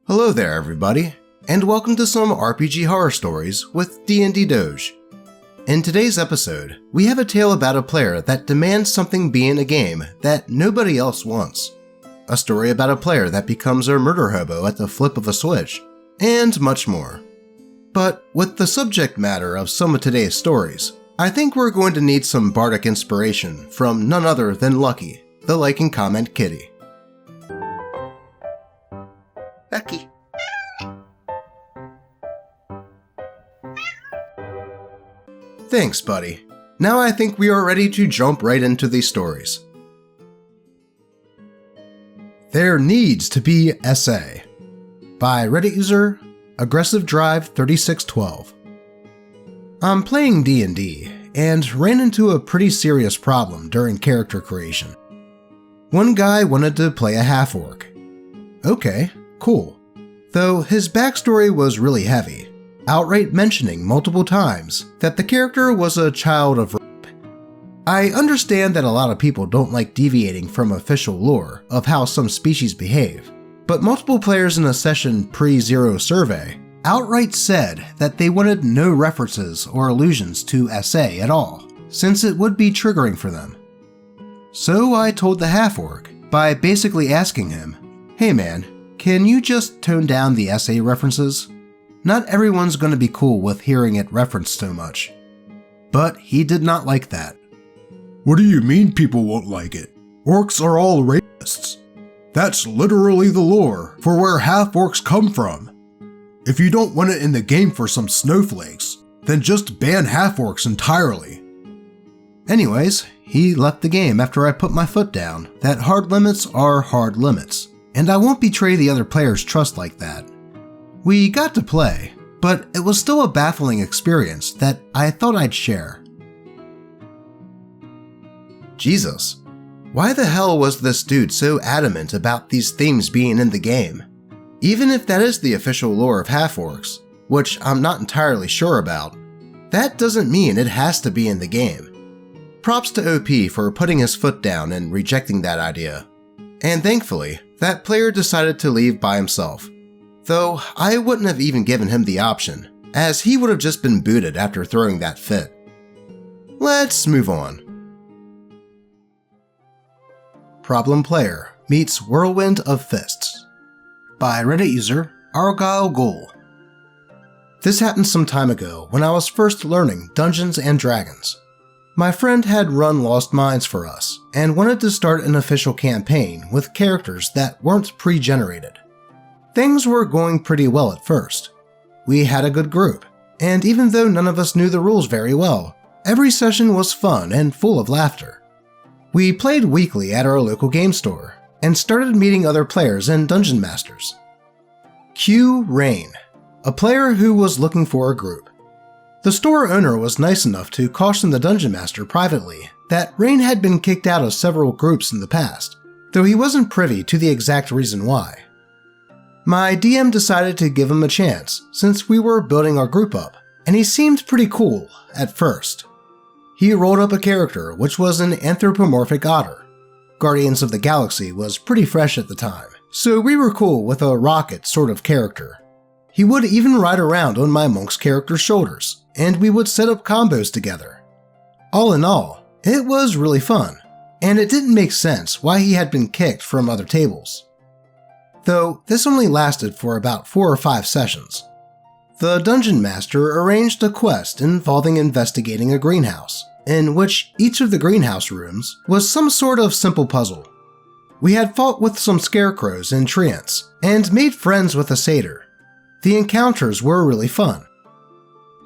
Hello there everybody, and welcome to some RPG horror stories with DnD Doge. In today's episode, we have a tale about a player that demands something be in a game that nobody else wants. A story about a player that becomes a murder hobo at the flip of a switch, and much more. But with the subject matter of some of today's stories, I think we're going to need some bardic inspiration from none other than Lucky, the like and comment kitty. Lucky. Thanks, buddy. Now I think we are ready to jump right into these stories. There Needs to Be SA by Reddit user Aggressive Drive 3612. I'm playing D&D and ran into a pretty serious problem during character creation. One guy wanted to play a half-orc. Okay, cool. Though his backstory was really heavy, outright mentioning multiple times that the character was a child of rape. I understand that a lot of people don't like deviating from official lore of how some species behave, but multiple players in a session pre-zero survey outright said that they wanted no references or allusions to SA at all, since it would be triggering for them. So I told the half-orc by basically asking him, "Hey man, can you just tone down the SA references? Not everyone's going to be cool with hearing it referenced so much." But he did not like that. "What do you mean people won't like it? Orcs are all rapists. That's literally the lore for where half-orcs come from. If you don't want it in the game for some snowflakes, then just ban half-orcs entirely." Anyways, he left the game after I put my foot down that hard limits are hard limits, and I won't betray the other player's trust like that. We got to play, but it was still a baffling experience that I thought I'd share. Jesus, why the hell was this dude so adamant about these themes being in the game? Even if that is the official lore of half-orcs, which I'm not entirely sure about, that doesn't mean it has to be in the game. Props to OP for putting his foot down and rejecting that idea. And thankfully, that player decided to leave by himself. Though I wouldn't have even given him the option, as he would have just been booted after throwing that fit. Let's move on. Problem Player meets Whirlwind of Fists by Reddit user Argyle Ghoul. This happened some time ago when I was first learning Dungeons and Dragons. My friend had run Lost Mines for us and wanted to start an official campaign with characters that weren't pre-generated. Things were going pretty well at first. We had a good group, and even though none of us knew the rules very well, every session was fun and full of laughter. We played weekly at our local game store, and started meeting other players and dungeon masters. Q Rain, a player who was looking for a group. The store owner was nice enough to caution the dungeon master privately that Rain had been kicked out of several groups in the past, though he wasn't privy to the exact reason why. My DM decided to give him a chance since we were building our group up, and he seemed pretty cool at first. He rolled up a character which was an anthropomorphic otter. Guardians of the Galaxy was pretty fresh at the time, so we were cool with a rocket sort of character. He would even ride around on my monk's character's shoulders, and we would set up combos together. All in all, it was really fun, and it didn't make sense why he had been kicked from other tables. Though this only lasted for about 4 or 5 sessions. The dungeon master arranged a quest involving investigating a greenhouse, in which each of the greenhouse rooms was some sort of simple puzzle. We had fought with some scarecrows and treants, and made friends with a satyr. The encounters were really fun.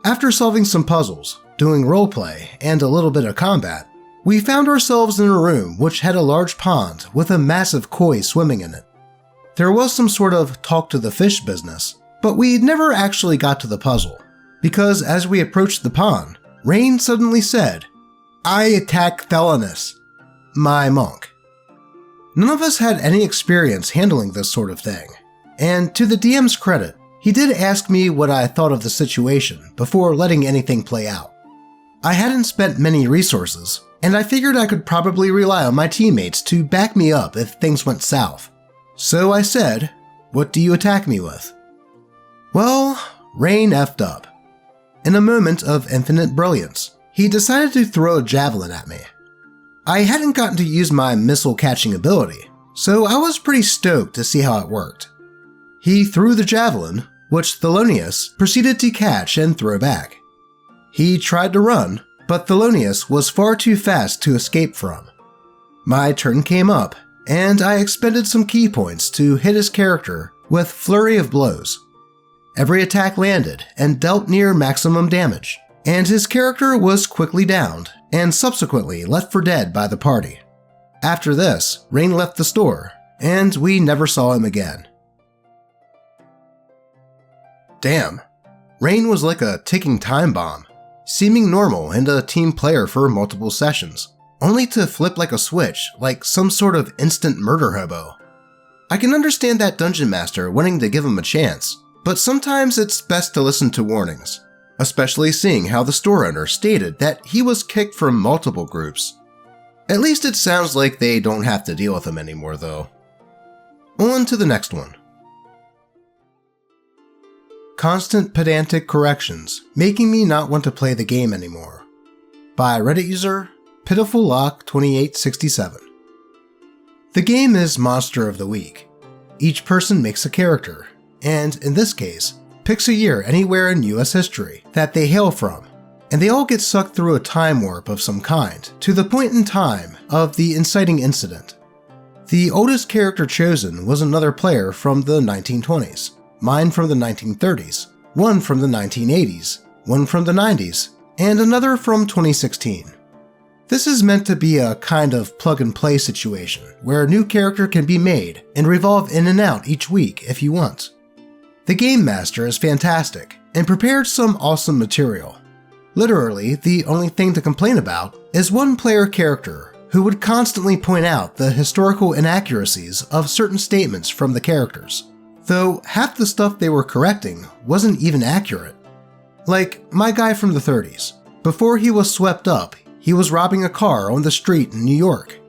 After solving some puzzles, doing roleplay, and a little bit of combat, we found ourselves in a room which had a large pond with a massive koi swimming in it. There was some sort of talk to the fish business, but we never actually got to the puzzle, because as we approached the pond, Rain suddenly said, "I attack Thelanus," my monk. None of us had any experience handling this sort of thing, and to the DM's credit, he did ask me what I thought of the situation before letting anything play out. I hadn't spent many resources, and I figured I could probably rely on my teammates to back me up if things went south. So I said, What do you attack me with? Well, Rain effed up. In a moment of infinite brilliance, he decided to throw a javelin at me. I hadn't gotten to use my missile catching ability, so I was pretty stoked to see how it worked. He threw the javelin, which Thelonious proceeded to catch and throw back. He tried to run, but Thelonious was far too fast to escape from. My turn came up, and I expended some key points to hit his character with flurry of blows. Every attack landed and dealt near maximum damage, and his character was quickly downed and subsequently left for dead by the party. After this, Rain left the store, and we never saw him again. Damn, Rain was like a ticking time bomb, seeming normal and a team player for multiple sessions, only to flip like a switch, like some sort of instant murder hobo. I can understand that dungeon master wanting to give him a chance, but sometimes it's best to listen to warnings, especially seeing how the store owner stated that he was kicked from multiple groups. At least it sounds like they don't have to deal with him anymore though. On to the next one. Constant pedantic corrections, making me not want to play the game anymore. By Reddit user PitifulLock2867. The game is Monster of the Week. Each person makes a character, and in this case, picks a year anywhere in US history that they hail from, and they all get sucked through a time warp of some kind to the point in time of the inciting incident. The oldest character chosen was another player from the 1920s, mine from the 1930s, one from the 1980s, one from the 90s, and another from 2016. This is meant to be a kind of plug-and-play situation where a new character can be made and revolve in and out each week if you want. The Game Master is fantastic and prepared some awesome material. Literally, the only thing to complain about is one player character who would constantly point out the historical inaccuracies of certain statements from the characters, though half the stuff they were correcting wasn't even accurate. Like my guy from the 30s. Before he was swept up, he was robbing a car on the street in New York.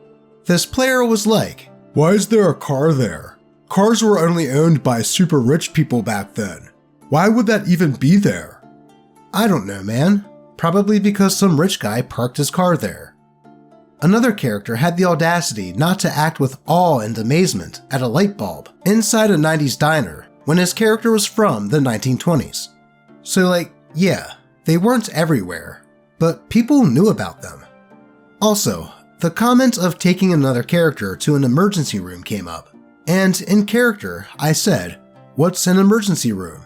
This player was like, Why is there a car there? Cars were only owned by super rich people back then. Why would that even be there? I don't know, man. Probably because some rich guy parked his car there. Another character had the audacity not to act with awe and amazement at a light bulb inside a 90s diner when his character was from the 1920s. So yeah, they weren't everywhere, but people knew about them. Also, the comment of taking another character to an emergency room came up, and in character I said, "What's an emergency room?"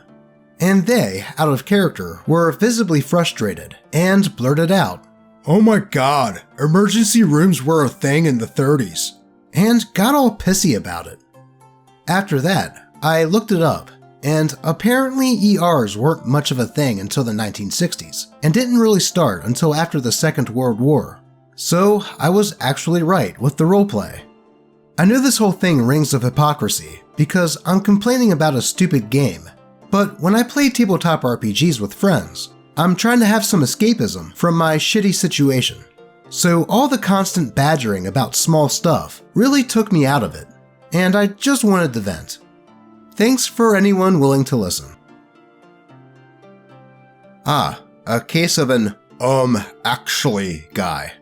And they, out of character, were visibly frustrated and blurted out, "Oh my god, emergency rooms were a thing in the 30s. And got all pissy about it. After that, I looked it up, and apparently ERs weren't much of a thing until the 1960s, and didn't really start until after the Second World War. So I was actually right with the roleplay. I know this whole thing rings of hypocrisy, because I'm complaining about a stupid game, but when I play tabletop RPGs with friends, I'm trying to have some escapism from my shitty situation. So all the constant badgering about small stuff really took me out of it, and I just wanted to vent. Thanks for anyone willing to listen. A case of an actually guy.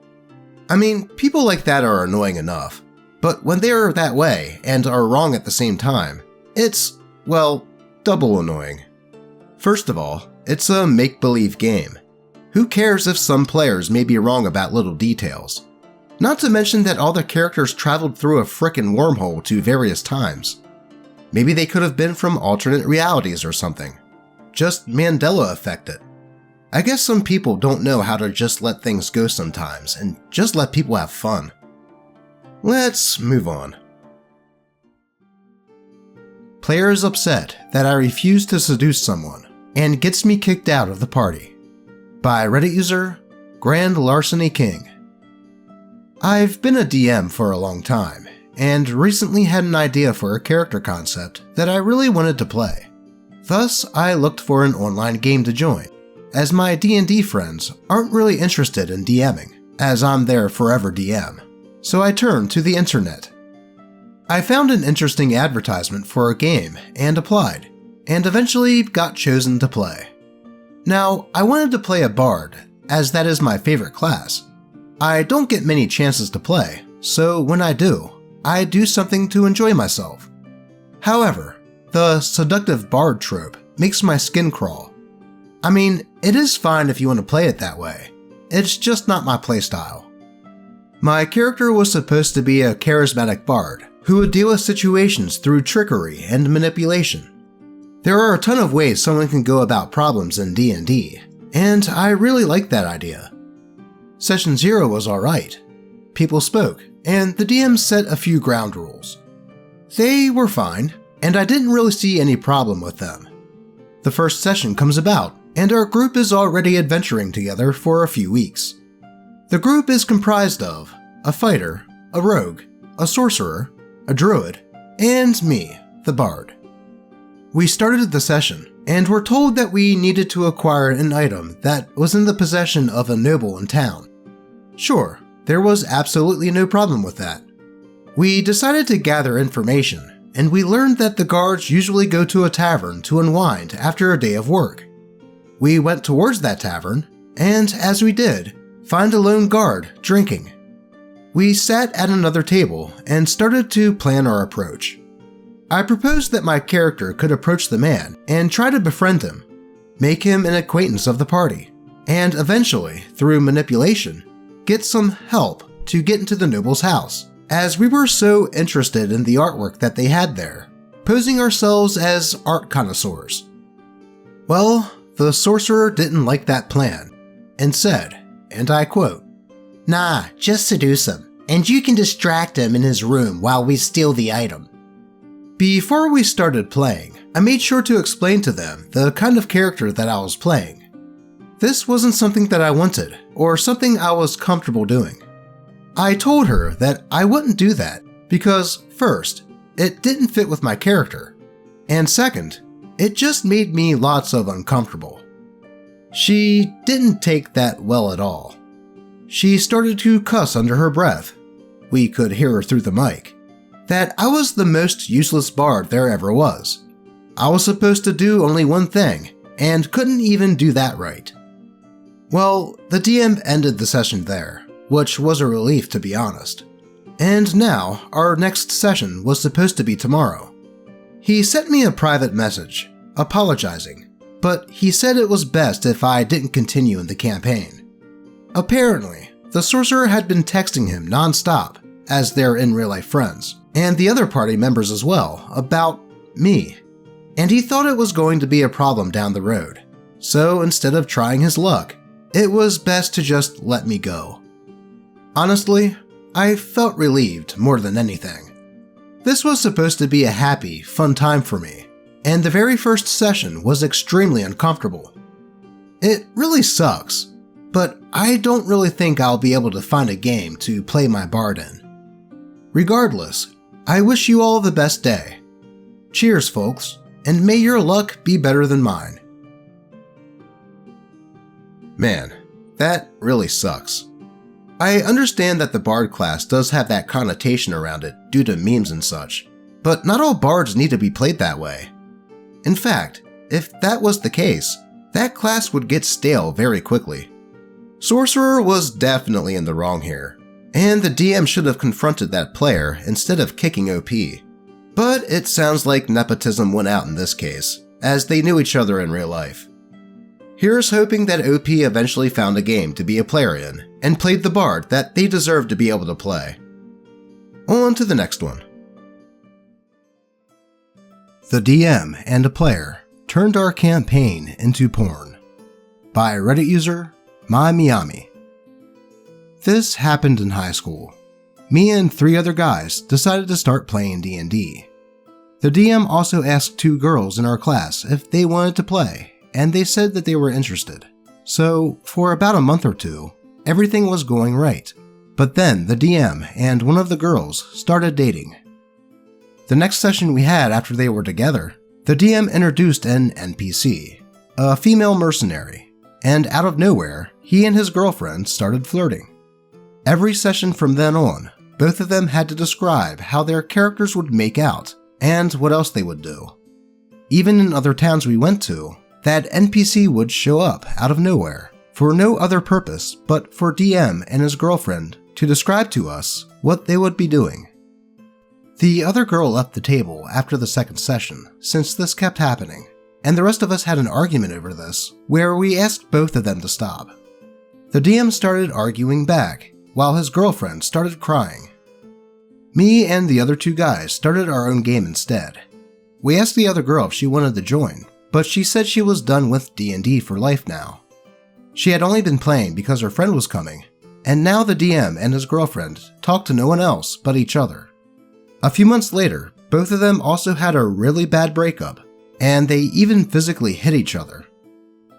I mean, people like that are annoying enough, but when they are that way and are wrong at the same time, it's, well, double annoying. First of all, it's a make-believe game. Who cares if some players may be wrong about little details? Not to mention that all the characters traveled through a frickin' wormhole to various times. Maybe they could have been from alternate realities or something. Just Mandela effect it. I guess some people don't know how to just let things go sometimes and just let people have fun. Let's move on. Player is upset that I refuse to seduce someone and gets me kicked out of the party. By Reddit user Grand Larceny King. I've been a DM for a long time, and recently had an idea for a character concept that I really wanted to play. Thus, I looked for an online game to join, as my D&D friends aren't really interested in DMing, as I'm their forever DM. So I turned to the internet. I found an interesting advertisement for a game and applied, and eventually got chosen to play. Now, I wanted to play a bard, as that is my favorite class. I don't get many chances to play, so when I do something to enjoy myself. However, the seductive bard trope makes my skin crawl. I mean, it is fine if you want to play it that way. It's just not my playstyle. My character was supposed to be a charismatic bard who would deal with situations through trickery and manipulation. There are a ton of ways someone can go about problems in D&D, and I really liked that idea. Session 0 was alright. People spoke, and the DM set a few ground rules. They were fine, and I didn't really see any problem with them. The first session comes about, and our group is already adventuring together for a few weeks. The group is comprised of a fighter, a rogue, a sorcerer, a druid, and me, the bard. We started the session, and were told that we needed to acquire an item that was in the possession of a noble in town. Sure, there was absolutely no problem with that. We decided to gather information, and we learned that the guards usually go to a tavern to unwind after a day of work. We went towards that tavern, and as we did, find a lone guard drinking. We sat at another table and started to plan our approach. I proposed that my character could approach the man and try to befriend him, make him an acquaintance of the party, and eventually, through manipulation, get some help to get into the noble's house, as we were so interested in the artwork that they had there, posing ourselves as art connoisseurs. Well, the sorcerer didn't like that plan, and said, and I quote, "Nah, just seduce him, and you can distract him in his room while we steal the item." Before we started playing, I made sure to explain to them the kind of character that I was playing. This wasn't something that I wanted, or something I was comfortable doing. I told her that I wouldn't do that because, first, it didn't fit with my character, and second, it just made me lots of uncomfortable. She didn't take that well at all. She started to cuss under her breath. We could hear her through the mic. That I was the most useless bard there ever was. I was supposed to do only one thing, and couldn't even do that right. Well, the DM ended the session there, which was a relief to be honest. And now, our next session was supposed to be tomorrow. He sent me a private message, apologizing, but he said it was best if I didn't continue in the campaign. Apparently, the sorcerer had been texting him non-stop, as they're in real-life friends, and the other party members as well, about me. And he thought it was going to be a problem down the road. So instead of trying his luck, it was best to just let me go. Honestly, I felt relieved more than anything. This was supposed to be a happy, fun time for me, and the very first session was extremely uncomfortable. It really sucks, but I don't really think I'll be able to find a game to play my bard in. Regardless, I wish you all the best day. Cheers, folks, and may your luck be better than mine. Man, that really sucks. I understand that the bard class does have that connotation around it due to memes and such, but not all bards need to be played that way. In fact, if that was the case, that class would get stale very quickly. Sorcerer was definitely in the wrong here, and the DM should have confronted that player instead of kicking OP. But it sounds like nepotism went out in this case, as they knew each other in real life. Here's hoping that OP eventually found a game to be a player in, and played the bard that they deserved to be able to play. On to the next one. The DM and a player turned our campaign into porn. By Reddit user, MyMiami. This happened in high school. Me and 3 other guys decided to start playing D&D. The DM also asked 2 girls in our class if they wanted to play, and they said that they were interested. So, for about a month or 2, everything was going right. But then the DM and one of the girls started dating. The next session we had after they were together, the DM introduced an NPC, a female mercenary, and out of nowhere, he and his girlfriend started flirting. Every session from then on, both of them had to describe how their characters would make out and what else they would do. Even in other towns we went to, that NPC would show up out of nowhere for no other purpose but for DM and his girlfriend to describe to us what they would be doing. The other girl left the table after the second session since this kept happening, and the rest of us had an argument over this where we asked both of them to stop. The DM started arguing back while his girlfriend started crying. Me and the other 2 guys started our own game instead. We asked the other girl if she wanted to join, but she said she was done with D&D for life now. She had only been playing because her friend was coming, and now the DM and his girlfriend talked to no one else but each other. A few months later, both of them also had a really bad breakup, and they even physically hit each other.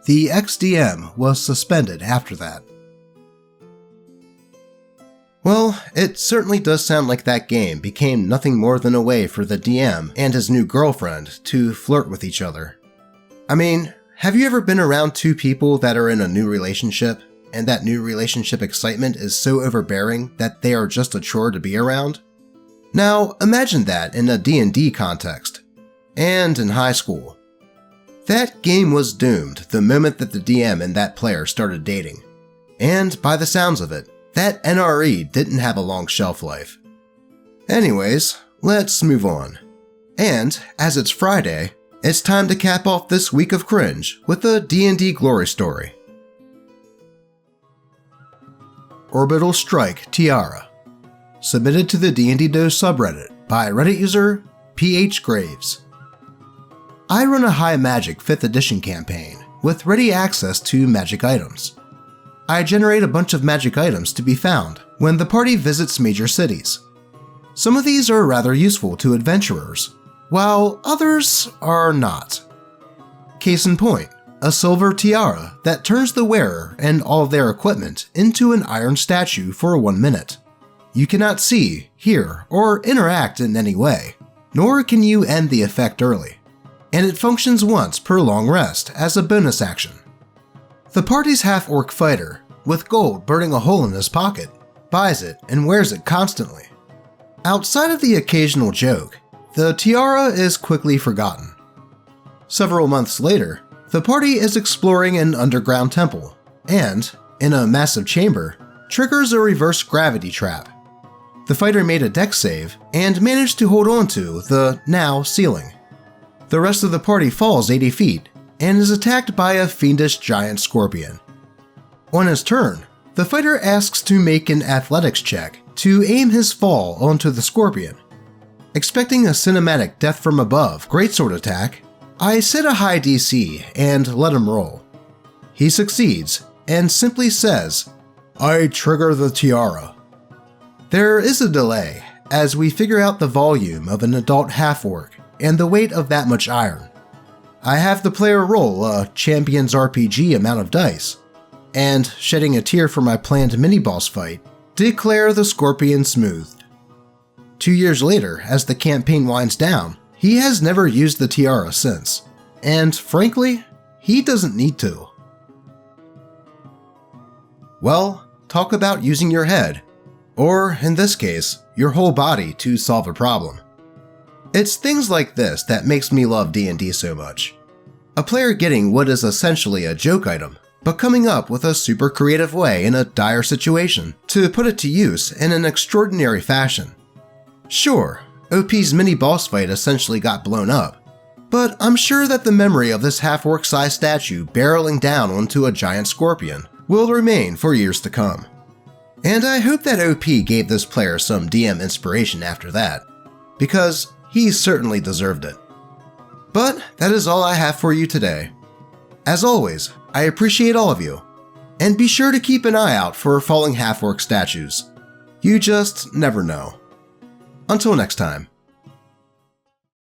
The ex-DM was suspended after that. Well, it certainly does sound like that game became nothing more than a way for the DM and his new girlfriend to flirt with each other. I mean, have you ever been around 2 people that are in a new relationship, and that new relationship excitement is so overbearing that they are just a chore to be around? Now, imagine that in a D&D context, and in high school. That game was doomed the moment that the DM and that player started dating. And by the sounds of it, that NRE didn't have a long shelf life. Anyways, let's move on. And, as it's Friday, it's time to cap off this week of cringe with a D&D glory story. Orbital Strike Tiara. Submitted to the DnD Doge subreddit by Reddit user PH Graves. I run a high magic 5th edition campaign with ready access to magic items. I generate a bunch of magic items to be found when the party visits major cities. Some of these are rather useful to adventurers, while others are not. Case in point, a silver tiara that turns the wearer and all of their equipment into an iron statue for 1 minute. You cannot see, hear, or interact in any way, nor can you end the effect early, and it functions once per long rest as a bonus action. The party's half-orc fighter, with gold burning a hole in his pocket, buys it and wears it constantly. Outside of the occasional joke, the tiara is quickly forgotten. Several months later, the party is exploring an underground temple, and, in a massive chamber, triggers a reverse gravity trap. The fighter made a dex save and managed to hold on to the now ceiling. The rest of the party falls 80 feet and is attacked by a fiendish giant scorpion. On his turn, the fighter asks to make an athletics check to aim his fall onto the scorpion. Expecting a cinematic death from above greatsword attack, I set a high DC and let him roll. He succeeds and simply says, "I trigger the tiara." There is a delay as we figure out the volume of an adult half-orc and the weight of that much iron. I have the player roll a champion's RPG amount of dice, and, shedding a tear for my planned mini-boss fight, declare the scorpion smoothed. 2 years later, as the campaign winds down, he has never used the tiara since, and frankly, he doesn't need to. Well, talk about using your head, or in this case, your whole body to solve a problem. It's things like this that makes me love D&D so much. A player getting what is essentially a joke item, but coming up with a super creative way in a dire situation to put it to use in an extraordinary fashion. Sure, OP's mini-boss fight essentially got blown up, but I'm sure that the memory of this half-orc-sized statue barreling down onto a giant scorpion will remain for years to come. And I hope that OP gave this player some DM inspiration after that, because he certainly deserved it. But that is all I have for you today. As always, I appreciate all of you, and be sure to keep an eye out for falling half-orc statues. You just never know. Until next time.